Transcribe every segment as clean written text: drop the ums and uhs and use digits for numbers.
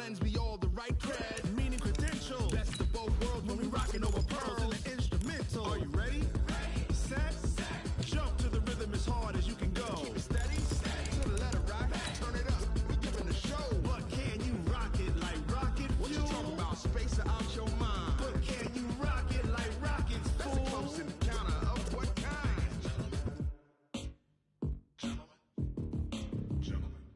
lends me all the right cred, meaning credentials. Best of both worlds when we rockin' over pearls and the instrumental. Are you ready? Set. Jump to the rhythm as hard as you can go. Keep it steady. To the letter rock. Turn it up. We giving the show. But can you rock it like rocket fuel? What you talking about? Space out your mind. But can you rock it like rockets, fool? That's a close encounter of what kind? Gentlemen.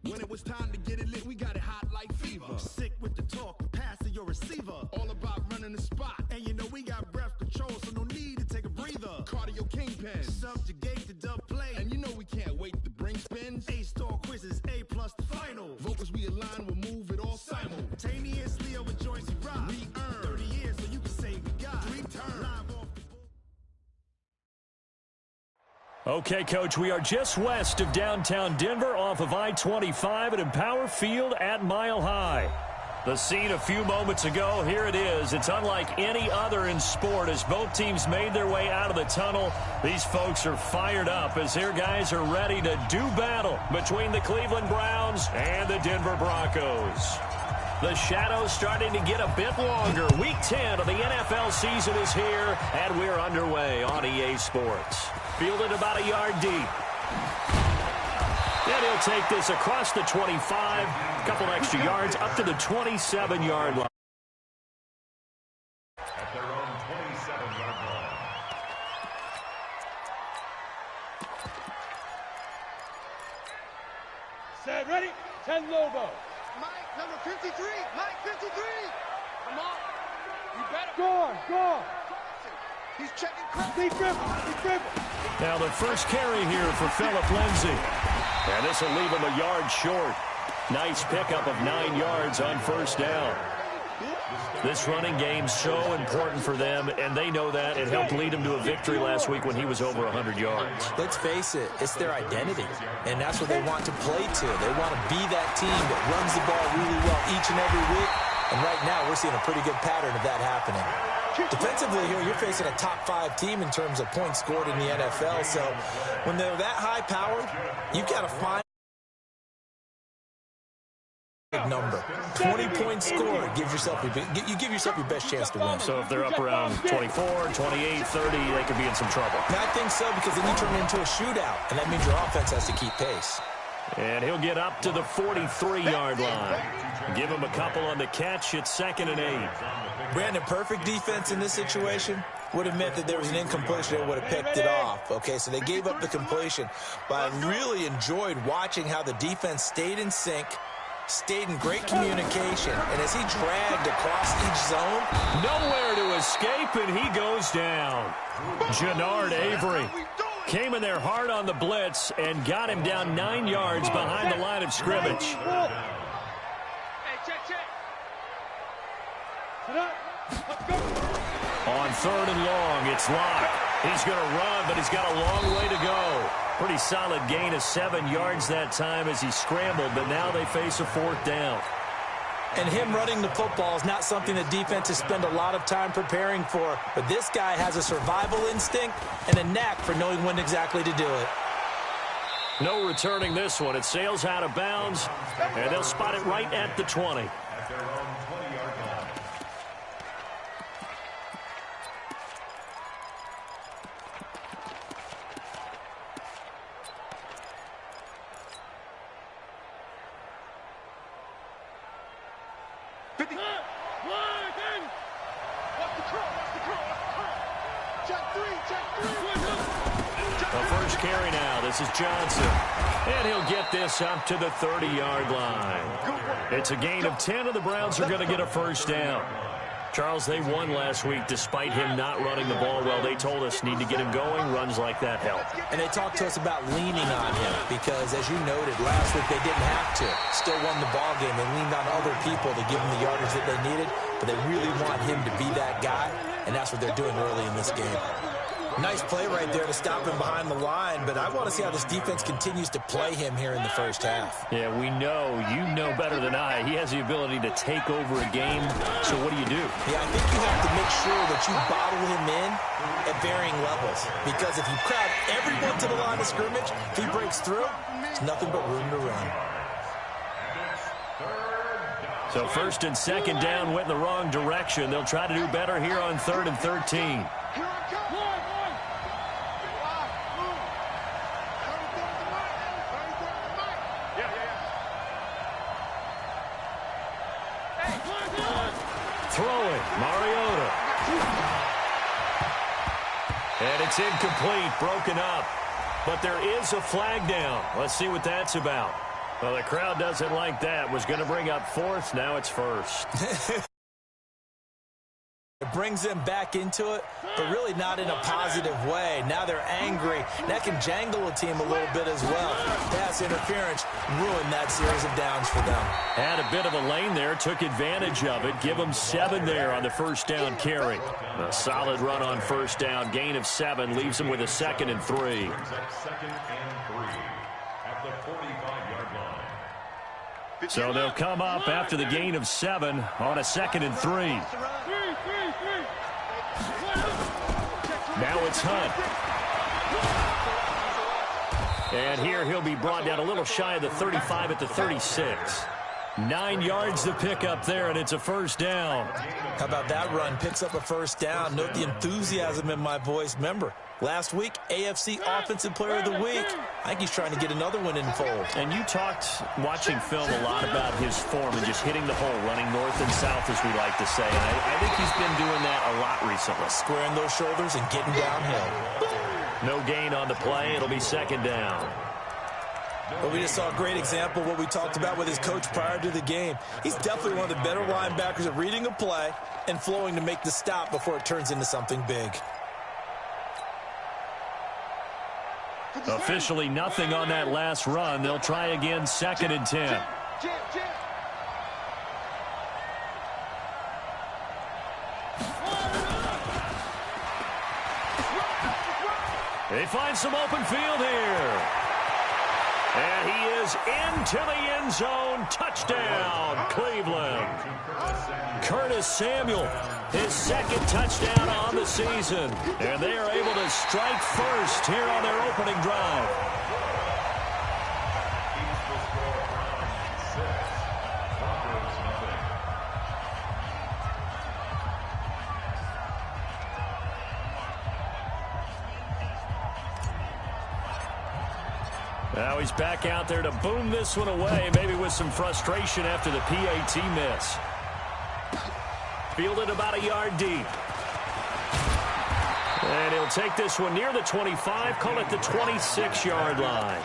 When it was time to get it lit, we got it hot like fever. Sick with the talk, passing your receiver. All about running the spot. And you know we got breath control, so no need to take a breather. Cardio kingpin, subjugate the dub play. And you know we can't wait to bring spins. A-star quizzes, A+ the final. Vocals we align, we'll move it all simultaneously over joints we rock. We earn 30 years, so you can say we got 3 turns. Live off the board. Okay, Coach, we are just west of downtown Denver off of I-25 at Empower Field at Mile High. The scene a few moments ago, here it is. It's unlike any other in sport as both teams made their way out of the tunnel. These folks are fired up as their guys are ready to do battle between the Cleveland Browns and the Denver Broncos. The shadows starting to get a bit longer. Week 10 of the NFL season is here, and we're underway on EA Sports. Fielded about a yard deep. And he'll take this across the 25, a couple extra yards, up to the 27-yard line. At their own 27-yard line. Set, ready? 10 Lobo. Mike, number 53. Mike, 53. Come on. You better. Go. He's checking crap. He dribble. Now the first carry here for Phillip Lindsay. And this will leave him a yard short. Nice pickup of 9 yards on first down. This running game's so important for them, and they know that. It helped lead them to a victory last week when he was over 100 yards. Let's face it, it's their identity, and that's what they want to play to. They want to be that team that runs the ball really well each and every week, and right now we're seeing a pretty good pattern of that happening. Defensively here, you're facing a top 5 team in terms of points scored in the NFL, so when they're that high powered, you've got to find a number. 20 points scored gives yourself you give yourself your best chance to win. So if they're up around 24, 28, 30, they could be in some trouble. And I think so, because then you turn it into a shootout, and that means your offense has to keep pace. And he'll get up to the 43-yard line. Give him a couple on the catch. It's 2nd and 8. Brandon, perfect defense in this situation would have meant that there was an incompletion that would have picked it off. Okay, so they gave up the completion. But I really enjoyed watching how the defense stayed in sync, stayed in great communication, and as he dragged across each zone. Nowhere to escape, and he goes down. Jannard Avery came in there hard on the blitz and got him down 9 yards behind the line of scrimmage. On 3rd and long, it's Locke. He's going to run, but he's got a long way to go. Pretty solid gain of 7 yards that time as he scrambled, but now they face a 4th down. And him running the football is not something that defenses spend a lot of time preparing for, but this guy has a survival instinct and a knack for knowing when exactly to do it. No returning this one. It sails out of bounds, and they'll spot it right at the 20. At their own 20-yard line. The first carry now. This is Johnson. And he'll get this up to the 30-yard line. It's a gain of 10, and the Browns are going to get a first down. Charles, they won last week despite him not running the ball well. They told us need to get him going. Runs like that help. And they talked to us about leaning on him because, as you noted, last week they didn't have to. Still won the ball game. They leaned on other people to give them the yardage that they needed, but they really want him to be that guy, and that's what they're doing early in this game. Nice play right there to stop him behind the line, but I want to see how this defense continues to play him here in the first half. Yeah, we know. You know better than I. He has the ability to take over a game, so what do you do? Yeah, I think you have to make sure that you bottle him in at varying levels, because if you crowd everyone to the line of scrimmage, if he breaks through, there's nothing but room to run. So So first and second down went in the wrong direction. They'll try to do better here on 3rd and 13. Throwing, Mariota. And it's incomplete, broken up. But there is a flag down. Let's see what that's about. Well, the crowd doesn't like that. Was going to bring up 4th. Now it's 1st. It brings them back into it, but really not in a positive way. Now they're angry. That can jangle a team a little bit as well. Pass interference ruined that series of downs for them. Had a bit of a lane there, took advantage of it. Give them 7 there on the first down carry. A solid run on first down. Gain of 7 leaves them with a 2nd and 3. 2nd and 3 at the 45-yard line. So they'll come up after the gain of 7 on a 2nd and 3. Now it's Hunt. And here he'll be brought down a little shy of the 35 at the 36. 9 yards to pick up there, and it's a first down. How about that run? Picks up a first down. Note the enthusiasm in my voice. Remember, last week, AFC Offensive Player of the Week. I think he's trying to get another one in the fold. And you talked, watching film, a lot about his form and just hitting the hole, running north and south, as we like to say. And I think he's been doing that a lot recently. Squaring those shoulders and getting downhill. No gain on the play. It'll be 2nd down. But we just saw a great example of what we talked about with his coach prior to the game. He's definitely one of the better linebackers at reading a play and flowing to make the stop before it turns into something big. Officially nothing on that last run. They'll try again, 2nd and 10. They find some open field here. And he is into the end zone. Touchdown, Cleveland. Curtis Samuel, his 2nd touchdown on the season. And they are able to strike first here on their opening drive. Now he's back out there to boom this one away, maybe with some frustration after the PAT miss. Fielded about a yard deep. And he'll take this one near the 25, call it the 26-yard line.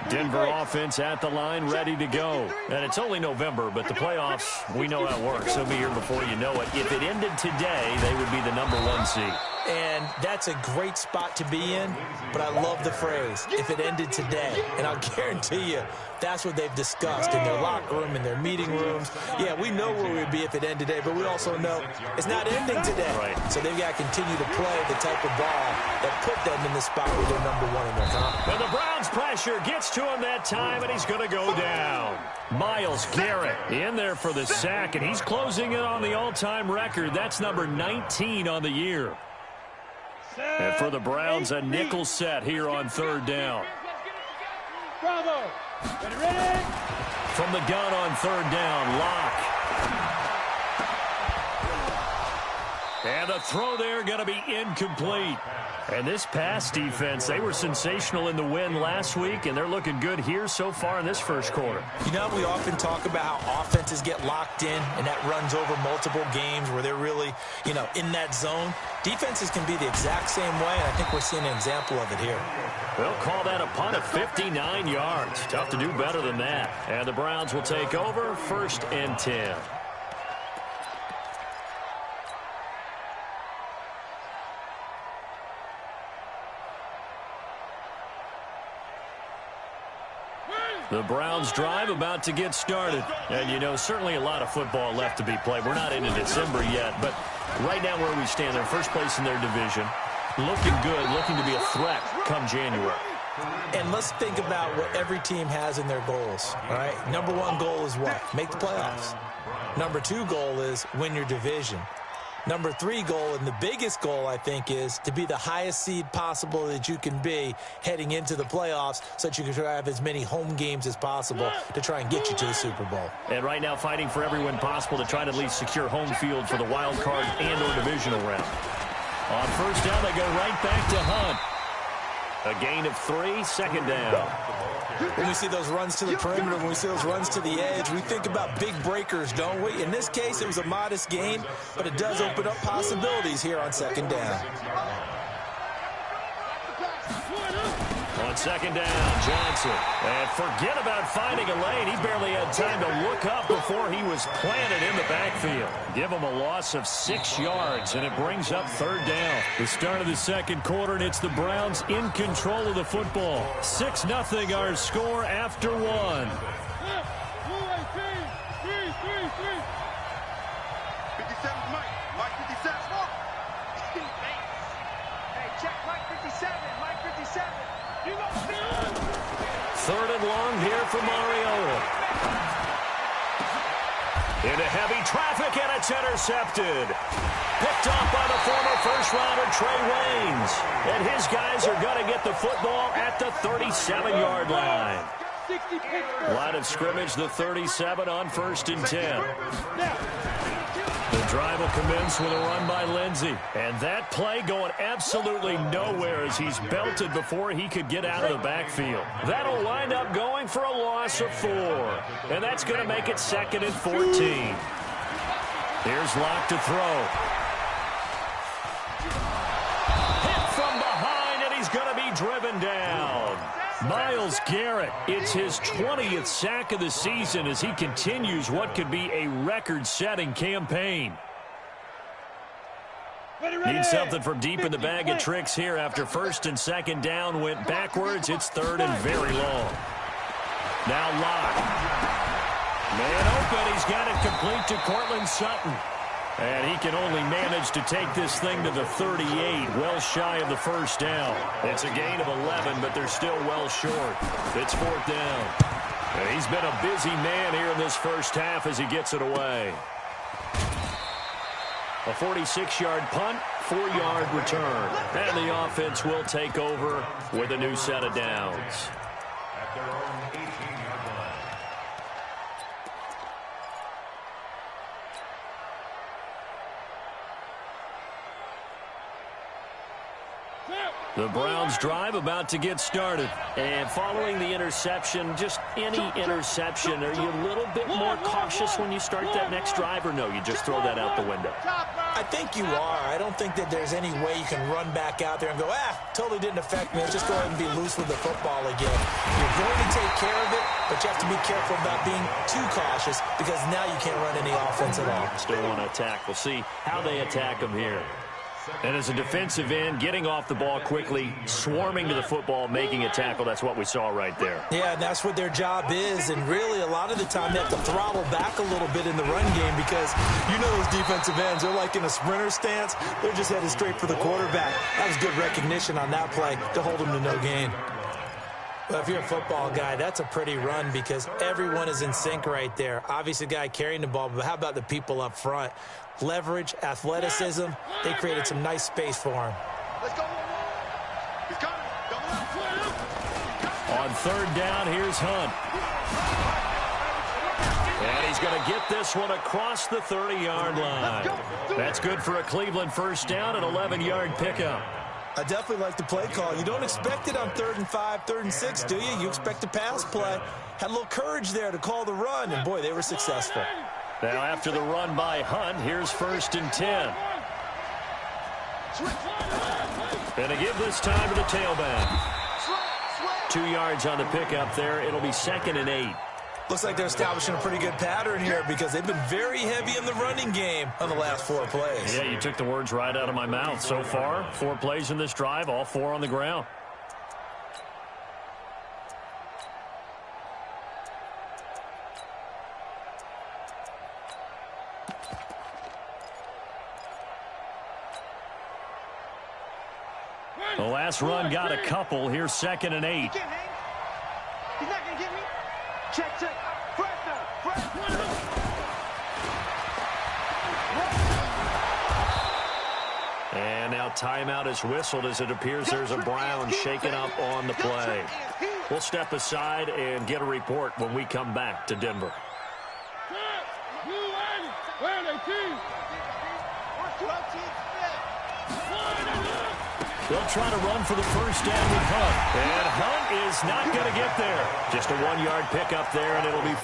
Denver offense at the line, ready to go. And it's only November, but the playoffs, we know how it works. They'll be here before you know it. If it ended today, they would be the #1 seed. And that's a great spot to be in, but I love the phrase, if it ended today. And I'll guarantee you, that's what they've discussed in their locker room, in their meeting rooms. Yeah, we know where we'd be if it ended today, but we also know it's not ending today. Right. So they've got to continue to play the type of ball that put them in the spot where they're #1 in their conference. And the Browns pressure gets to him that time, and he's going to go down. Myles Garrett in there for the sack, and he's closing in on the all-time record. That's number 19 on the year. And for the Browns, a nickel set here on 3rd down. Bravo. Ready? From the gun on 3rd down, Locke. And the throw there going to be incomplete. And this pass defense, they were sensational in the win last week, and they're looking good here so far in this first quarter. You know, we often talk about how offenses get locked in, and that runs over multiple games where they're really, in that zone. Defenses can be the exact same way, and I think we're seeing an example of it here. They'll call that a punt of 59 yards. Tough to do better than that. And the Browns will take over, 1st and 10. The Browns drive about to get started. And, certainly a lot of football left to be played. We're not into December yet, but right now where we stand, they're first place in their division. Looking good, looking to be a threat come January. And let's think about what every team has in their goals, all right? #1 goal is what? Make the playoffs. #2 goal is win your division. Number 3 goal, and the biggest goal, I think, is to be the highest seed possible that you can be heading into the playoffs so that you can try to have as many home games as possible to try and get you to the Super Bowl. And right now fighting for every win possible to try to at least secure home field for the wild card and or divisional round. On first down, they go right back to Hunt. A gain of 3, second down. When we see those runs to the perimeter, when we see those runs to the edge, we think about big breakers, don't we? In this case, it was a modest gain, but it does open up possibilities here on second down. On second down, Johnson. And forget about finding a lane. He barely had time to look up before he was planted in the backfield. Give him a loss of 6 yards, and it brings up third down. The start of the second quarter, and it's the Browns in control of the football. 6-0 our score after 1. 57, Mike 57. Hey, check Mike 57. Mike 57. Third and long here for Mariota. Into heavy traffic, and it's intercepted. Picked off by the former first-rounder Trey Waynes. And his guys are going to get the football at the 37-yard line. Line of scrimmage, the 37 on 1st and 10. The drive will commence with a run by Lindsey. And that play going absolutely nowhere as he's belted before he could get out of the backfield. That'll wind up going for a loss of 4. And that's going to make it 2nd and 14. Here's Locke to throw. Hit from behind, and he's going to be driven down. Myles Garrett, it's his 20th sack of the season as he continues what could be a record-setting campaign. Needs something from deep in the bag of tricks here after 1st and 2nd down went backwards. It's 3rd and very long. Now Locke. Man open, he's got it complete to Cortland Sutton. And he can only manage to take this thing to the 38, well shy of the first down. It's a gain of 11, but they're still well short. It's 4th down. And he's been a busy man here in this first half as he gets it away. A 46-yard punt, 4-yard return. And the offense will take over with a new set of downs. At their own 18-yard line. The Browns drive about to get started. And following the interception, just any interception, are you a little bit more cautious when you start that next drive, or no, you just throw that out the window? I think you are. I don't think that there's any way you can run back out there and go, totally didn't affect me. Let's just go ahead and be loose with the football again. You're going to take care of it, but you have to be careful about being too cautious because now you can't run any offense at all. Still want to attack. We'll see how they attack them here. And as a defensive end, getting off the ball quickly, swarming to the football, making a tackle, that's what we saw right there. Yeah, and that's what their job is. And really, a lot of the time, they have to throttle back a little bit in the run game because you know those defensive ends, they're like in a sprinter stance. They're just headed straight for the quarterback. That was good recognition on that play to hold them to no gain. Well, if you're a football guy, that's a pretty run because everyone is in sync right there. Obviously, the guy carrying the ball, but how about the people up front? Leverage, athleticism, they created some nice space for him. Let's go. He's coming. On 3rd down, here's Hunt. And he's going to get this one across the 30-yard line. That's good for a Cleveland first down, an 11-yard pickup. I definitely like the play call. You don't expect it on 3rd and 5, 3rd and 6, do you? You expect a pass play. Had a little courage there to call the run, and boy, they were successful. Now after the run by Hunt, here's 1st and 10. And to give this time to the tailback. 2 yards on the pickup there. It'll be 2nd and 8. Looks like they're establishing a pretty good pattern here because they've been very heavy in the running game on the last 4 plays. Yeah, you took the words right out of my mouth. So far, 4 plays in this drive, all 4 on the ground. The last run got a couple. Here's 2nd and 8. He's not going to get me. Check. now timeout is whistled as it appears there's a Brown shaken up on the play. We'll step aside and get a report when we come back to Denver. They'll try to run for the first down with Hunt. And Hunt is not going to get there. Just a 1-yard pickup there, and it'll be...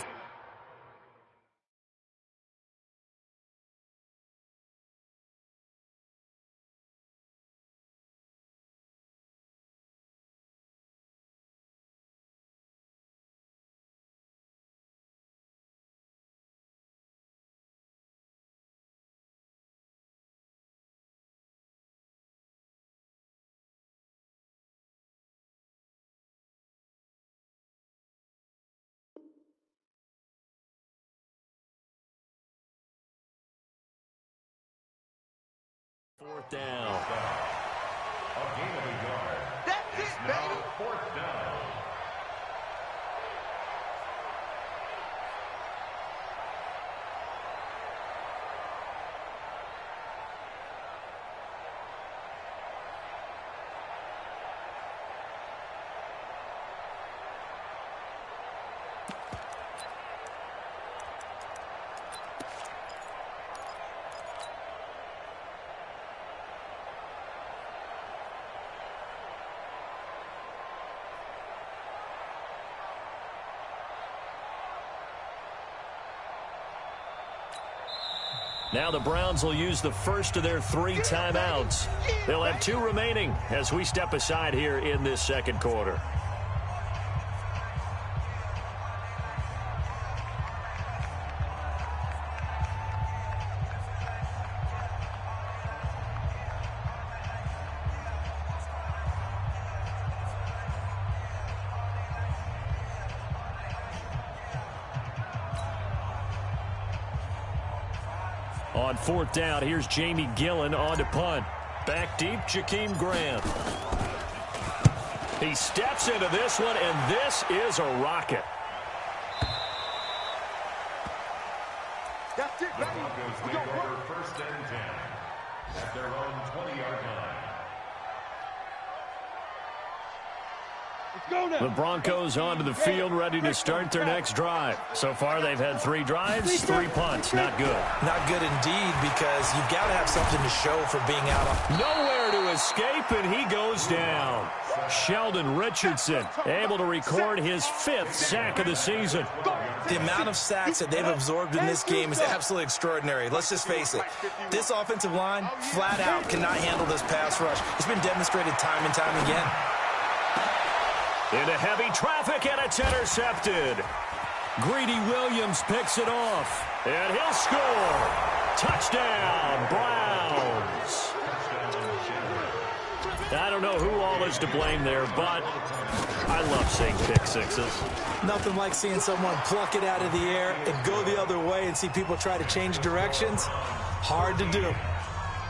Fourth down. A game of a yard. That's it, baby. Fourth down. Now the Browns will use the first of their 3 timeouts. They'll have 2 remaining as we step aside here in this second quarter. On fourth down, here's Jamie Gillen on to punt. Back deep, Jakeem Graham. He steps into this one, and this is a rocket. That's it, The baby. Broncos We take gonna over work. first and 10 at their own 20-yard line. Let's go now. The Broncos onto the field, ready to start their next drive. So far, they've had 3 drives, 3 punts. Not good. Not good indeed, because you've got to have something to show for being out on. Nowhere to escape, and he goes down. Sheldon Richardson able to record his 5th sack of the season. The amount of sacks that they've absorbed in this game is absolutely extraordinary. Let's just face it. This offensive line, flat out, cannot handle this pass rush. It's been demonstrated time and time again. Into heavy traffic, and it's intercepted. Greedy Williams picks it off, and he'll score. Touchdown, Browns. I don't know who all is to blame there, but I love seeing pick sixes. Nothing like seeing someone pluck it out of the air and go the other way and see people try to change directions. Hard to do.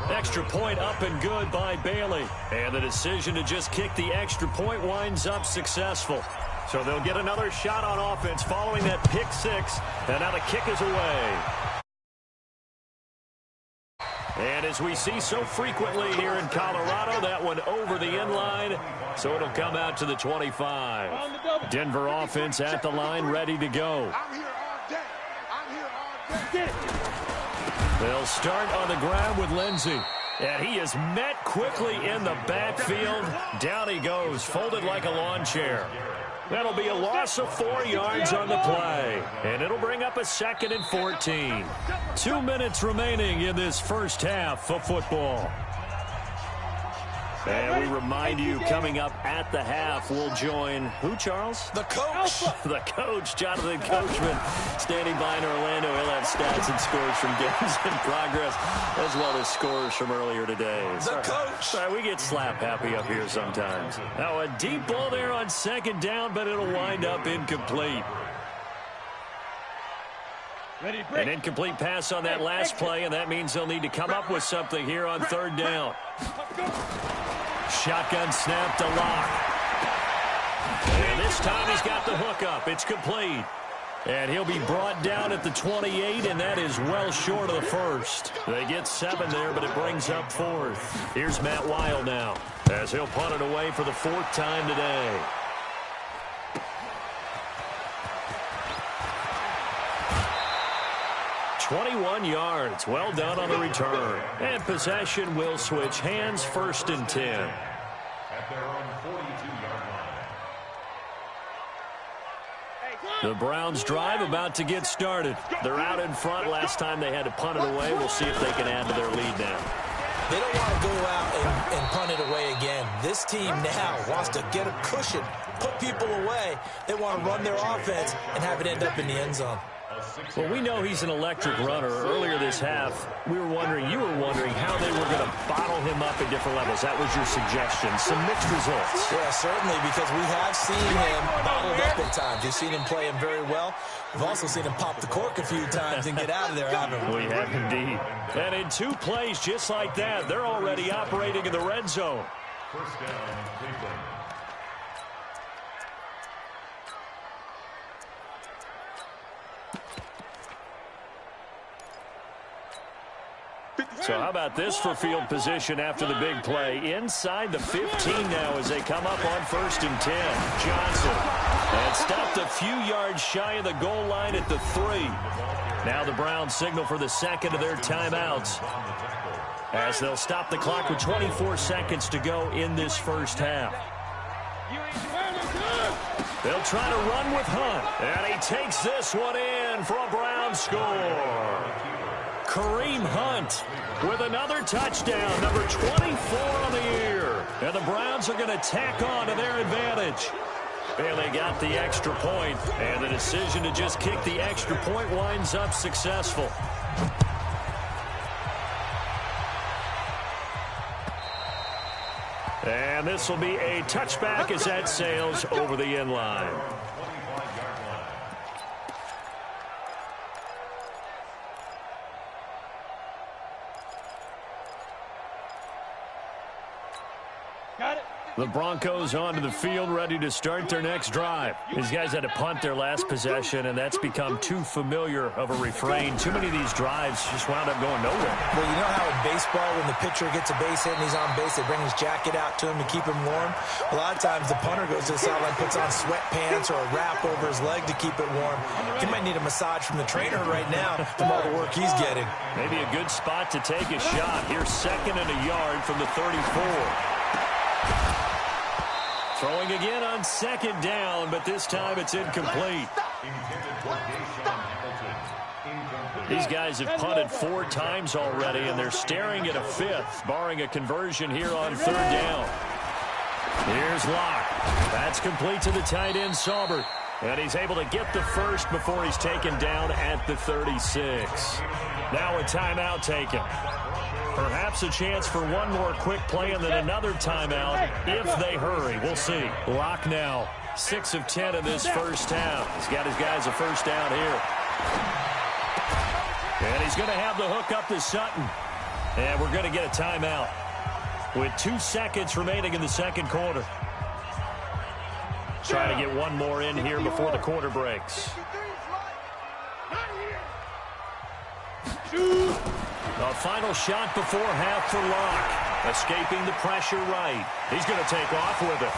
Extra point up and good by Bailey. And the decision to just kick the extra point winds up successful. So they'll get another shot on offense following that pick 6. And now the kick is away. And as we see so frequently here in Colorado, that one over the end line. So it'll come out to the 25. Denver offense at the line, ready to go. I'm here all day. I'm here all day. They'll start on the ground with Lindsey. And he is met quickly in the backfield. Down he goes, folded like a lawn chair. That'll be a loss of 4 yards on the play. And it'll bring up a 2nd and 14. 2 minutes remaining in this first half of football. And we remind you, coming up at the half, we'll join who, Charles? The coach. The coach, Jonathan Coachman, standing by in Orlando. He'll have stats and scores from games in progress, as well as scores from earlier today. The coach. Sorry, we get slap happy up here sometimes. Now, a deep ball there on 2nd down, but it'll wind up incomplete. Ready, break. An incomplete pass on that last play, and that means they'll need to come up with something here on 3rd down. Shotgun snap to Locke. And this time he's got the hook up. It's complete. And he'll be brought down at the 28, and that is well short of the first. They get 7 there, but it brings up 4th. Here's Matt Weil now, as he'll punt it away for the 4th time today. "21 yards. Well done on the return. And possession will switch hands, 1st and 10. At their own 42-yard line. The Browns drive about to get started. They're out in front. Last time they had to punt it away. We'll see if they can add to their lead now. They don't want to go out and punt it away again. This team now wants to get a cushion, put people away. They want to run their offense and have it end up in the end zone. Well, we know he's an electric runner. Earlier this half, you were wondering how they were going to bottle him up at different levels. That was your suggestion. Some mixed results. Yeah, certainly, because we have seen him bottled up at times. You've seen him play him very well. We've also seen him pop the cork a few times and get out of there, haven't we? We have indeed. And in 2 plays just like that, they're already operating in the red zone. First down, Cleveland. So how about this for field position after the big play? Inside the 15 now as they come up on 1st and 10. Johnson. And stopped a few yards shy of the goal line at the 3. Now the Browns signal for the 2nd of their timeouts, as they'll stop the clock with 24 seconds to go in this first half. They'll try to run with Hunt. And he takes this one in for a Browns score. Kareem Hunt with another touchdown, number 24 on the year. And the Browns are going to tack on to their advantage. And they got the extra point, and the decision to just kick the extra point winds up successful. And this will be a touchback as that sails over the end line. Got it. The Broncos onto the field, ready to start their next drive. These guys had to punt their last possession, and that's become too familiar of a refrain. Too many of these drives just wound up going nowhere. Well, you know how in baseball, when the pitcher gets a base hit and he's on base, they bring his jacket out to him to keep him warm? A lot of times the punter goes to the sideline, puts on sweatpants or a wrap over his leg to keep it warm. He might need a massage from the trainer right now from all the work he's getting. Maybe a good spot to take a shot. Here's 2nd and a yard from the 34. Throwing again on 2nd down, but this time it's incomplete. These guys have punted 4 times already, and they're staring at a 5th, barring a conversion here on 3rd down. Here's Locke. That's complete to the tight end, Saubert. And he's able to get the first before he's taken down at the 36. Now a timeout taken. Perhaps a chance for one more quick play and then another timeout if they hurry. We'll see. Locke now, 6 of 10 in this first half. He's got his guys a first down here. And he's going to have the hook up to Sutton. And we're going to get a timeout with 2 seconds remaining in the second quarter. Try to get one more in here before the quarter breaks. A final shot before half for Locke. Escaping the pressure right. He's going to take off with it.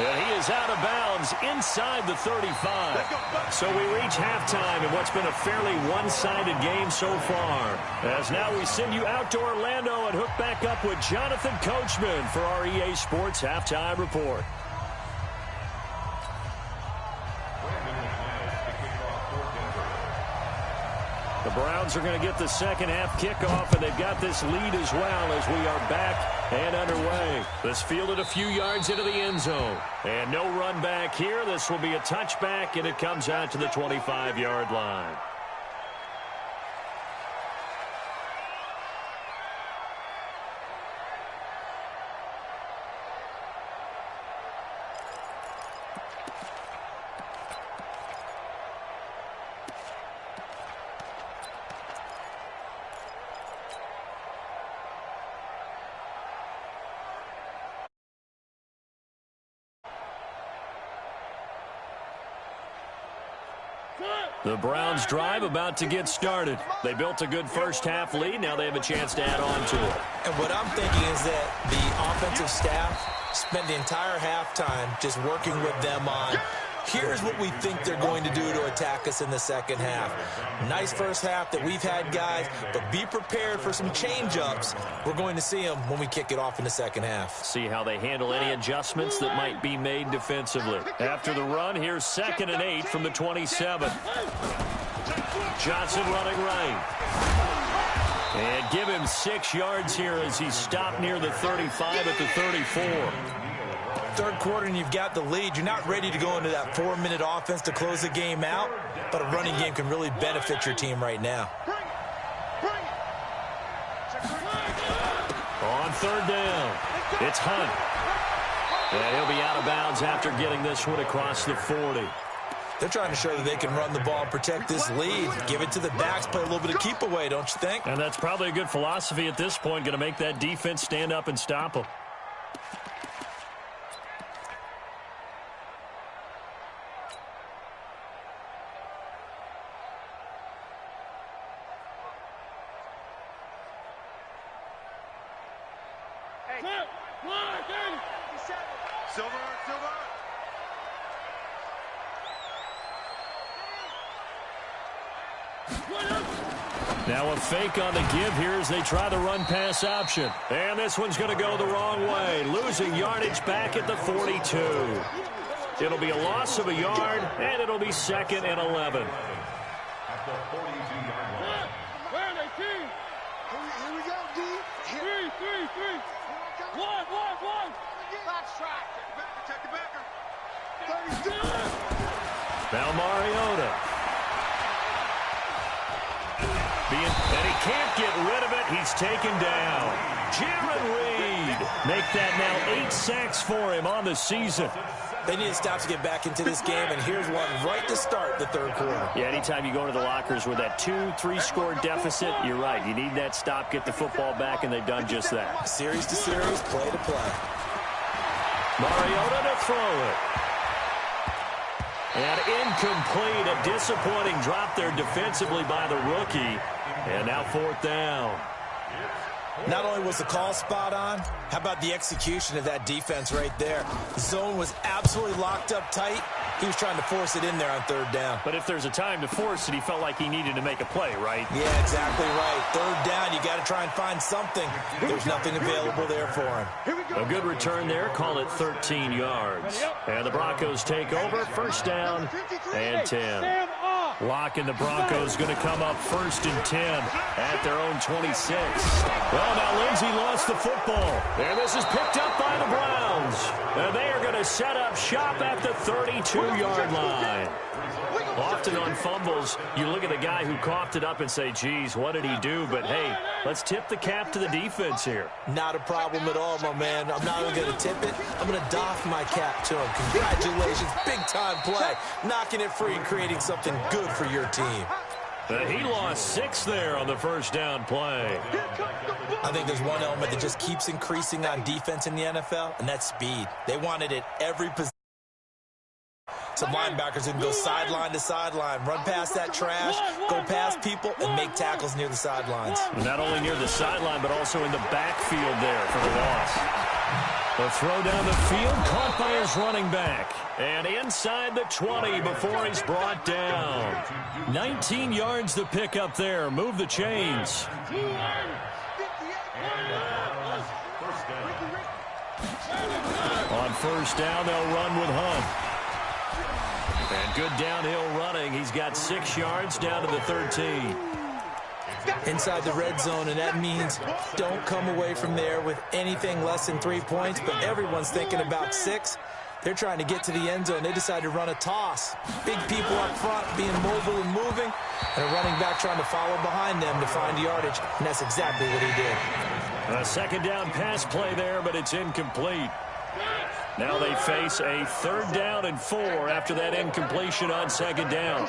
And he is out of bounds inside the 35. So we reach halftime in what's been a fairly one-sided game so far. As now we send you out to Orlando and hook back up with Jonathan Coachman for our EA Sports Halftime Report. The Browns are going to get the second half kickoff, and they've got this lead as well as we are back and underway. This fielded a few yards into the end zone. And no run back here. This will be a touchback, and it comes out to the 25-yard line. The Browns drive about to get started. They built a good first-half lead. Now they have a chance to add on to it. And what I'm thinking is that the offensive staff spent the entire halftime just working with them on, here's what we think they're going to do to attack us in the second half. Nice first half that we've had, guys, but be prepared for some change-ups. We're going to see them when we kick it off in the second half. See how they handle any adjustments that might be made defensively. After the run, here's 2nd and 8 from the 27. Johnson running right. And give him 6 yards here as he's stopped near the 35 at the 34. Third quarter and you've got the lead. You're not ready to go into that 4-minute offense to close the game out, but a running game can really benefit your team right now. On 3rd down, it's Hunt. And he'll be out of bounds after getting this one across the 40. They're trying to show that they can run the ball and protect this lead. Give it to the backs, play a little bit of keep away, don't you think? And that's probably a good philosophy at this point, going to make that defense stand up and stop them. Now a fake on the give here as they try the run-pass option. And this one's going to go the wrong way, losing yardage back at the 42. It'll be a loss of a yard, and it'll be 2nd and 11. At the 42-yard line. Where are they, team? Here we go, D. Three. One. Box track. Check the backer. 32. Now Mariota. And he can't get rid of it. He's taken down. Jaron Reed. Make that now 8 sacks for him on the season. They need to stop to get back into this game, and here's one right to start the third quarter. Yeah, anytime you go into the lockers with that 2-3 score deficit, you're right. You need that stop, get the football back, and they've done just that. Series to series, play to play. Mariota to throw it. And incomplete. A disappointing drop there defensively by the rookie. And now 4th down. Not only was the call spot on, how about the execution of that defense right there? The zone was absolutely locked up tight. He was trying to force it in there on 3rd down. But if there's a time to force it, he felt like he needed to make a play, right? Yeah, exactly right. 3rd down, you got to try and find something. There's nothing available there for him. A good return there, call it 13 yards. And the Broncos take over, 1st down and 10. Lock and the Broncos going to come up 1st and 10 at their own 26. Well, now Lindsey lost the football. And this is picked up by the Browns. And they are going to set up shop at the 32-yard line. Often on fumbles, you look at the guy who coughed it up and say, geez, what did he do? But, hey, let's tip the cap to the defense here. Not a problem at all, my man. I'm not even going to tip it. I'm going to doff my cap to him. Congratulations. Big-time play. Knocking it free and creating something good for your team. He lost 6 there on the 1st down play. I think there's one element that just keeps increasing on defense in the NFL, and that's speed. They want it at every position. Some linebackers who can go sideline to sideline, run past that trash, go past people, and make tackles near the sidelines. Not only near the sideline, but also in the backfield there for the loss. A throw down the field, caught by his running back. And inside the 20 before he's brought down. 19 yards to pick up there. Move the chains. On 1st down, they'll run with Hunt. And good downhill running. He's got 6 yards down to the 13. Inside the red zone, and that means don't come away from there with anything less than 3 points, but everyone's thinking about 6. They're trying to get to the end zone. They decide to run a toss. Big people up front being mobile and moving, and a running back trying to follow behind them to find yardage, and that's exactly what he did. A 2nd down pass play there, but it's incomplete. Now they face a 3rd down and 4 after that incompletion on 2nd down.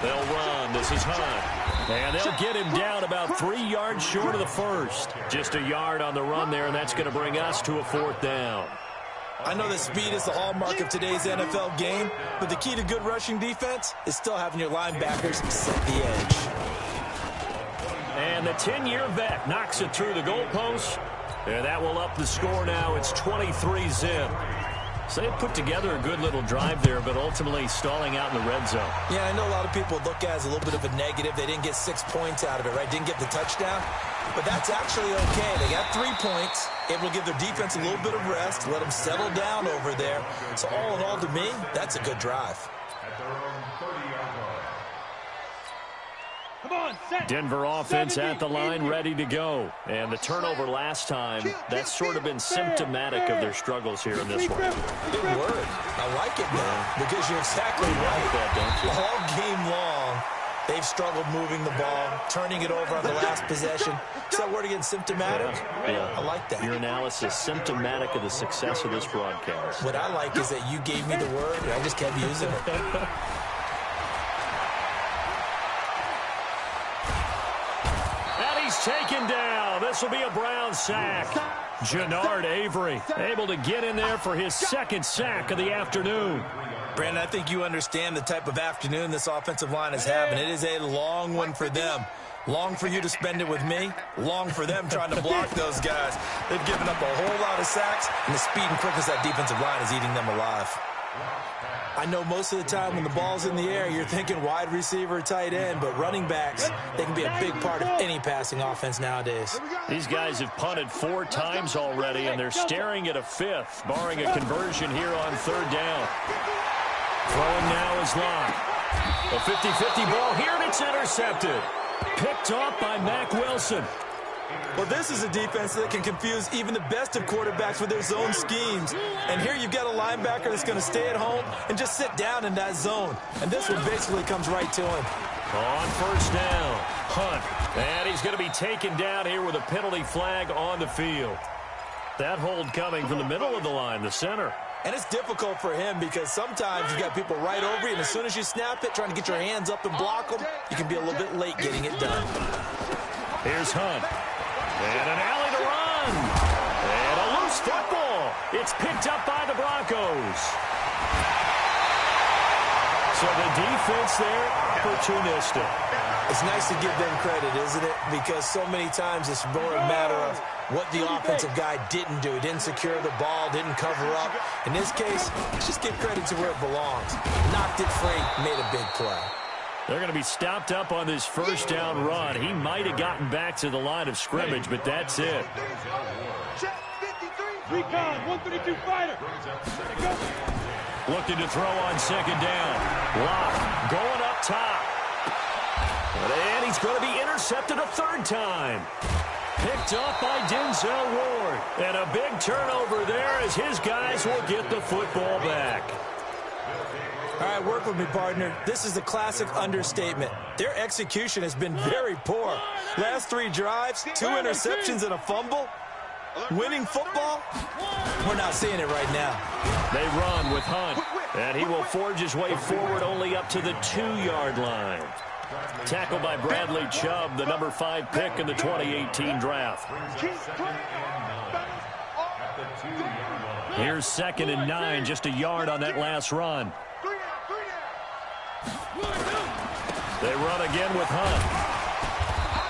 They'll run. This is Hunt. And they'll get him down about 3 yards short of the 1st. Just a yard on the run there, and that's going to bring us to a 4th down. I know that speed is the hallmark of today's NFL game, but the key to good rushing defense is still having your linebackers set the edge. And the 10-year vet knocks it through the goalpost. And that will up the score now. It's 23-zip. So they put together a good little drive there, but ultimately stalling out in the red zone. Yeah, I know a lot of people look at it as a little bit of a negative. They didn't get 6 points out of it, right? Didn't get the touchdown. But that's actually okay. They got 3 points. Able to give their defense a little bit of rest, let them settle down over there. So all in all, to me, that's a good drive. At their own 30-yard line. Come on, set. Denver offense at the line, ready to go. And the turnover last time, that's sort of been symptomatic of their struggles here in this one. Good word. I like it, man, because you're exactly right. All game long, they've struggled moving the ball, turning it over on the last possession. Is that word again, symptomatic? Yeah. I like that. Your analysis, symptomatic of the success of this broadcast. What I like is that you gave me the word, and I just kept using it. Taken down. This will be a Brown sack. Jannard Avery able to get in there for his second sack of the afternoon. Brandon, I think you understand the type of afternoon this offensive line is having. It is a long one for them. Long for you to spend it with me. Long for them trying to block those guys. They've given up a whole lot of sacks, and the speed and quickness of that defensive line is eating them alive. I know most of the time when the ball's in the air, you're thinking wide receiver, tight end, but running backs, they can be a big part of any passing offense nowadays. These guys have punted 4 times already, and they're staring at a 5th, barring a conversion here on 3rd down. Throwing now is Locke. A 50-50 ball here, and it's intercepted. Picked off by Mack Wilson. Well, this is a defense that can confuse even the best of quarterbacks with their zone schemes. And here you've got a linebacker that's going to stay at home and just sit down in that zone. And this one basically comes right to him. On 1st down, Hunt. And he's going to be taken down here with a penalty flag on the field. That hold coming from the middle of the line, the center. And it's difficult for him because sometimes you got people right over you, and as soon as you snap it, trying to get your hands up and block them, you can be a little bit late getting it done. Here's Hunt. And an alley to run. And a loose football. It's picked up by the Broncos. So the defense there, opportunistic. It's nice to give them credit, isn't it? Because so many times it's more a matter of what the offensive guy didn't do. He didn't secure the ball, didn't cover up. In this case, let's just give credit to where it belongs. Knocked it free, made a big play. They're going to be stopped up on this 1st down run. He might have gotten back to the line of scrimmage, but that's it. Recon, 132 fighter. Looking to throw on 2nd down. Locke going up top. And he's going to be intercepted a 3rd time. Picked up by Denzel Ward. And a big turnover there as his guys will get the football back. All right, work with me, partner. This is a classic understatement. Their execution has been very poor. Last 3 drives, 2 interceptions and a fumble. Winning football? We're not seeing it right now. They run with Hunt, and he will forge his way forward only up to the 2-yard line. Tackled by Bradley Chubb, the number 5 pick in the 2018 draft. Here's 2nd and 9, just a yard on that last run. They run again with Hunt.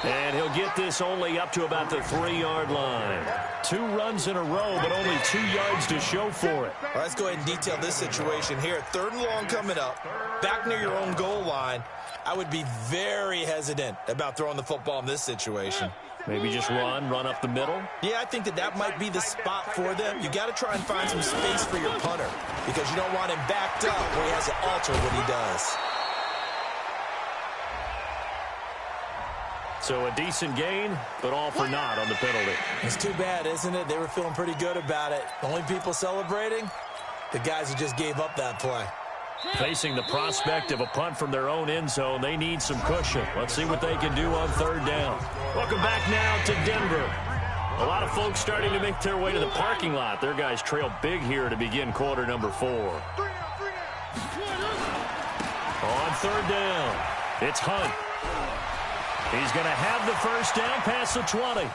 And he'll get this only up to about the 3-yard line. 2 runs in a row, but only 2 yards to show for it. Well, let's go ahead and detail this situation here. 3rd and long coming up, back near your own goal line. I would be very hesitant about throwing the football in this situation. Maybe just run up the middle? Yeah, I think that might be the spot for them. You got to try and find some space for your punter because you don't want him backed up where he has to alter what he does. So a decent gain, but all for naught on the penalty. It's too bad, isn't it? They were feeling pretty good about it. The only people celebrating, the guys who just gave up that play. Facing the prospect of a punt from their own end zone, they need some cushion. Let's see what they can do on 3rd down. Welcome back now to Denver. A lot of folks starting to make their way to the parking lot. Their guys trail big here to begin quarter number 4. On 3rd down, it's Hunt. He's going to have the 1st down past the 20.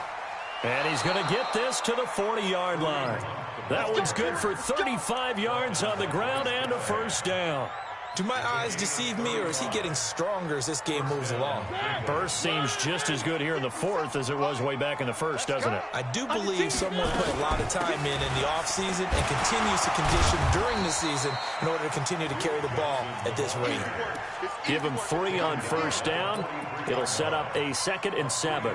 And he's going to get this to the 40-yard line. That one's good for 35 yards on the ground and a first down. Do my eyes deceive me, or is he getting stronger as this game moves along? Burst seems just as good here in the fourth as it was way back in the first, doesn't it? I do believe someone put a lot of time in the offseason and continues to condition during the season in order to continue to carry the ball at this rate. Give him 3 on first down. It'll set up a 2nd and 7.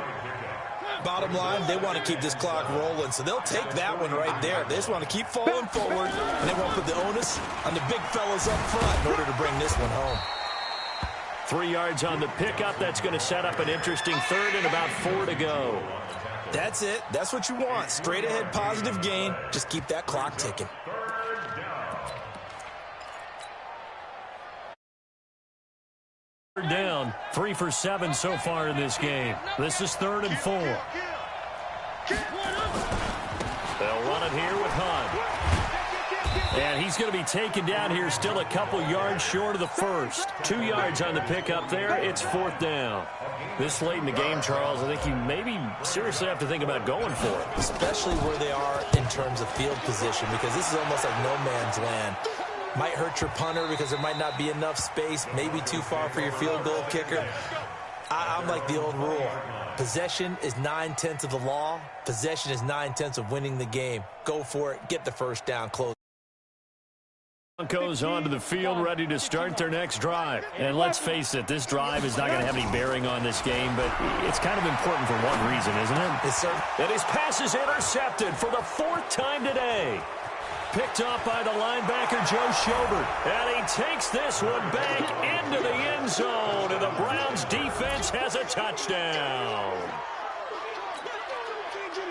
Bottom line, they want to keep this clock rolling, so they'll take that one right there. They just want to keep falling forward, and they won't put the onus on the big fellas up front in order to bring this one home. 3 yards on the pickup. That's going to set up an interesting 3rd and about 4 to go. That's it. That's what you want. Straight ahead positive gain. Just keep that clock ticking. Down, 3 for 7 so far in this game. This is 3rd and 4. They'll run it here with Hunt. And he's going to be taken down here still a couple yards short of the first. 2 yards on the pickup there. It's 4th down. This late in the game, Charles, I think you maybe seriously have to think about going for it. Especially where they are in terms of field position, because this is almost like no man's land. Might hurt your punter because there might not be enough space, maybe too far for your field goal kicker. I'm like the old rule. Possession is 9/10 of the law. Possession is 9/10 of winning the game. Go for it. Get the first down. Close. Broncos onto the field, ready to start their next drive. And let's face it, this drive is not going to have any bearing on this game, but it's kind of important for one reason, isn't it? Yes, sir. And his pass is intercepted for the 4th time today. Picked off by the linebacker, Joe Schobert. And he takes this one back into the end zone. And the Browns defense has a touchdown.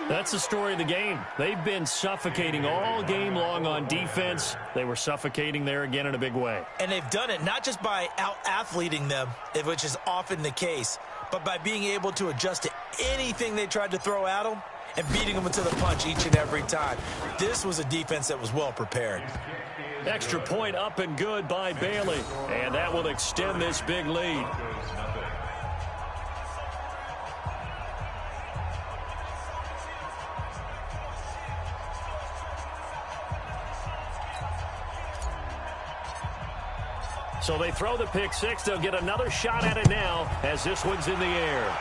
That's the story of the game. They've been suffocating all game long on defense. They were suffocating there again in a big way. And they've done it not just by out-athleting them, which is often the case, but by being able to adjust to anything they tried to throw at them and beating them into the punch each and every time. This was a defense that was well prepared. Extra point up and good by Bailey. And that will extend this big lead. So they throw the pick six. They'll get another shot at it now as this one's in the air.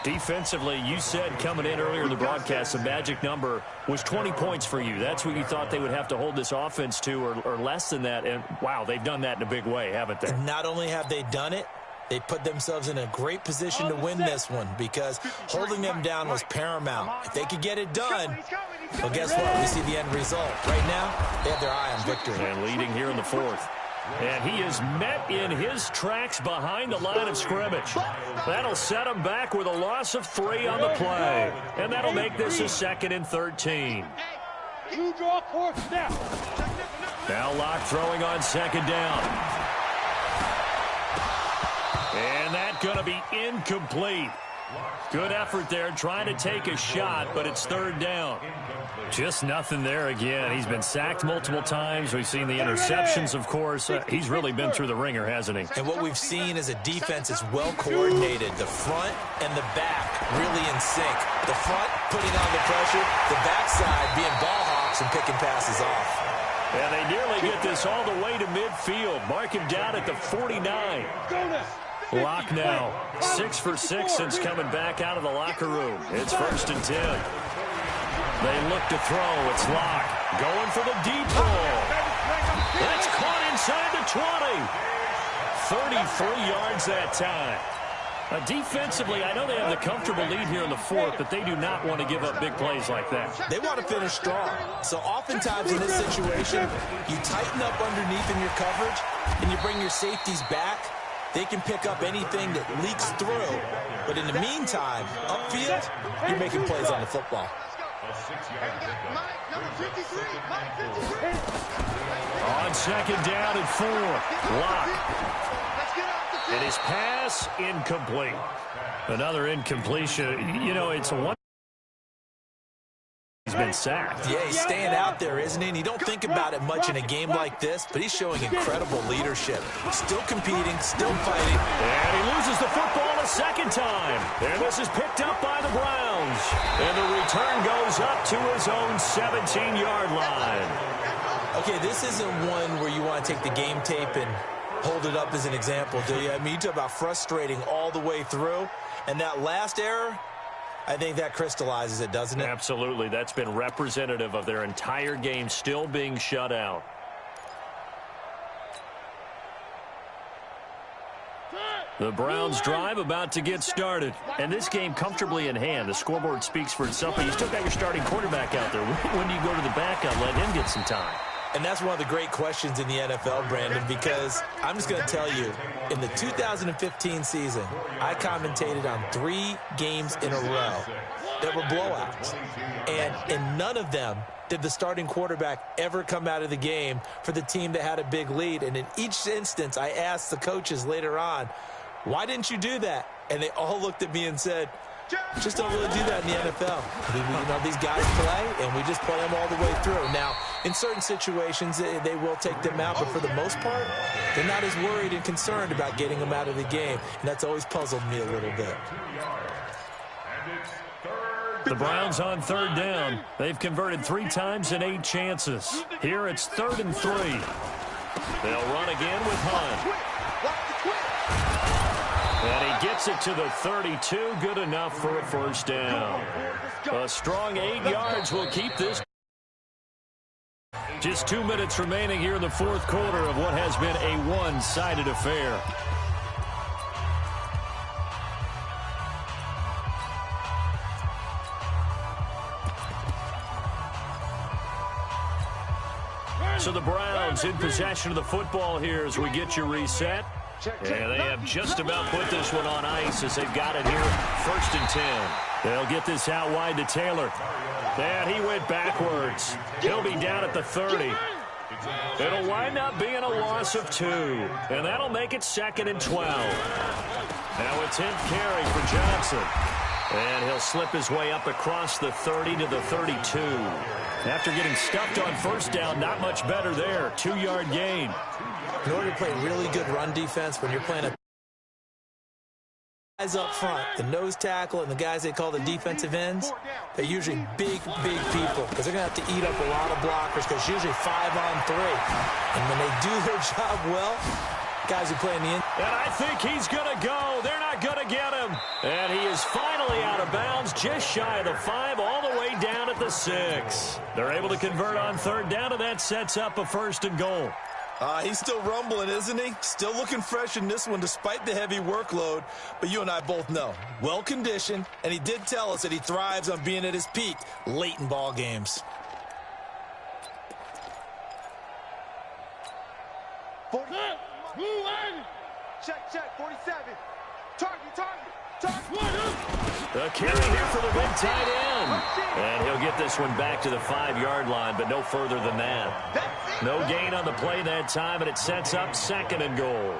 Defensively, you said coming in earlier in the broadcast, the magic number was 20 points for you. That's what you thought they would have to hold this offense to, or less than that. And, wow, they've done that in a big way, haven't they? And not only have they done it, they put themselves in a great position to win this one because holding them down was paramount. If they could get it done, well, guess what? We see the end result. Right now, they have their eye on victory. And leading here in the 4th. And he is met in his tracks behind the line of scrimmage. That'll set him back with a loss of 3 on the play. And that'll make this a 2nd and 13. You draw 4th snap. Now Locke throwing on 2nd down. And that's going to be incomplete. Good effort there, trying to take a shot, but it's 3rd down. Just nothing there again. He's been sacked multiple times. We've seen the interceptions, of course. He's really been through the ringer, hasn't he? And what we've seen is a defense that's well coordinated. The front and the back really in sync. The front putting on the pressure, the backside being ball hawks and picking passes off. And they nearly get this all the way to midfield. Mark him down at the 49. Locke now 6 for 6 since coming back out of the locker room. It's 1st and 10. They look to throw. It's Locke going for the deep ball. That's caught inside the 20. 33 yards that time. Defensively, I know they have the comfortable lead here in the 4th, but they do not want to give up big plays like that. They want to finish strong. So oftentimes in this situation, you tighten up underneath in your coverage, and you bring your safeties back. They can pick up anything that leaks through. But in the meantime, upfield, you're making plays on the football. On 2nd down and 4. Locke. And his pass incomplete. Another incompletion. You know, it's a one. He's been sacked. Yeah, he's staying out there, isn't he? And you don't think about it much in a game like this, but he's showing incredible leadership. Still competing, still fighting. And he loses the football a second time. And this is picked up by the Browns. And the return goes up to his own 17-yard line. Okay, this isn't one where you want to take the game tape and hold it up as an example, do you? I mean, you talk about frustrating all the way through. And that last error, I think that crystallizes it, doesn't it? Absolutely. That's been representative of their entire game still being shut out. The Browns drive about to get started. And this game comfortably in hand. The scoreboard speaks for itself, but you still got your starting quarterback out there. When do you go to the backup, let him get some time? And that's one of the great questions in the NFL, Brandon, because I'm just going to tell you, in the 2015 season, I commentated on 3 games in a row that were blowouts. And in none of them did the starting quarterback ever come out of the game for the team that had a big lead. And in each instance, I asked the coaches later on, why didn't you do that? And they all looked at me and said, just don't really do that in the NFL. You know, these guys play, and we just play them all the way through. Now, in certain situations, they will take them out, but for the most part, they're not as worried and concerned about getting them out of the game, and that's always puzzled me a little bit. The Browns on third down. They've converted 3 times in 8 chances. Here it's 3rd and 3. They'll run again with Hunt. And he gets it to the 32. Good enough for a first down. A strong 8 yards will keep this. Just 2 minutes remaining here in the 4th quarter of what has been a one-sided affair. So the Browns in possession of the football here as we get you reset. And they have just about put this one on ice as they've got it here. 1st and 10. They'll get this out wide to Taylor. And he went backwards. He'll be down at the 30. It'll wind up being a loss of 2. And that'll make it 2nd and 12. Now a 10th carry for Johnson. And he'll slip his way up across the 30 to the 32. After getting stuffed on first down, not much better there. 2-yard gain. In order to play really good run defense, when you're playing a guys up front, the nose tackle and the guys they call the defensive ends, they're usually big people because they're going to have to eat up a lot of blockers because usually 5 on 3. And when they do their job well, guys who play in the end. And I think he's going to go. They're not going to get him. And he is finally out of bounds, just shy of the 5, all the way down at the 6. They're able to convert on third down, and that sets up a 1st and goal. He's still rumbling, isn't he? Still looking fresh in this one despite the heavy workload. But you and I both know, well-conditioned, and he did tell us that he thrives on being at his peak late in ball games. Check, 47. Target. The carry here for the big tight end. And he'll get this one back to the 5-yard line, but no further than that. No gain on the play that time, and it sets up 2nd and goal.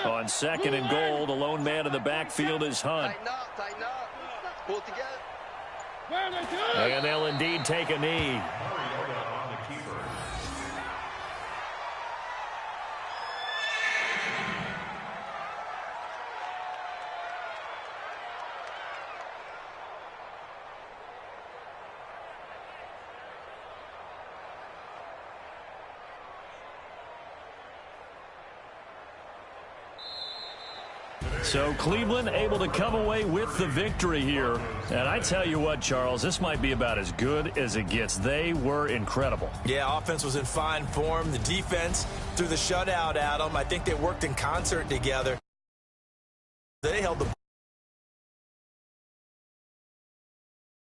On 2nd and goal, the lone man in the backfield is Hunt. Tighten up. Pull it together. And they'll indeed take a knee. So Cleveland able to come away with the victory here. And I tell you what, Charles, this might be about as good as it gets. They were incredible. Yeah, offense was in fine form. The defense threw the shutout at them. I think they worked in concert together. They held the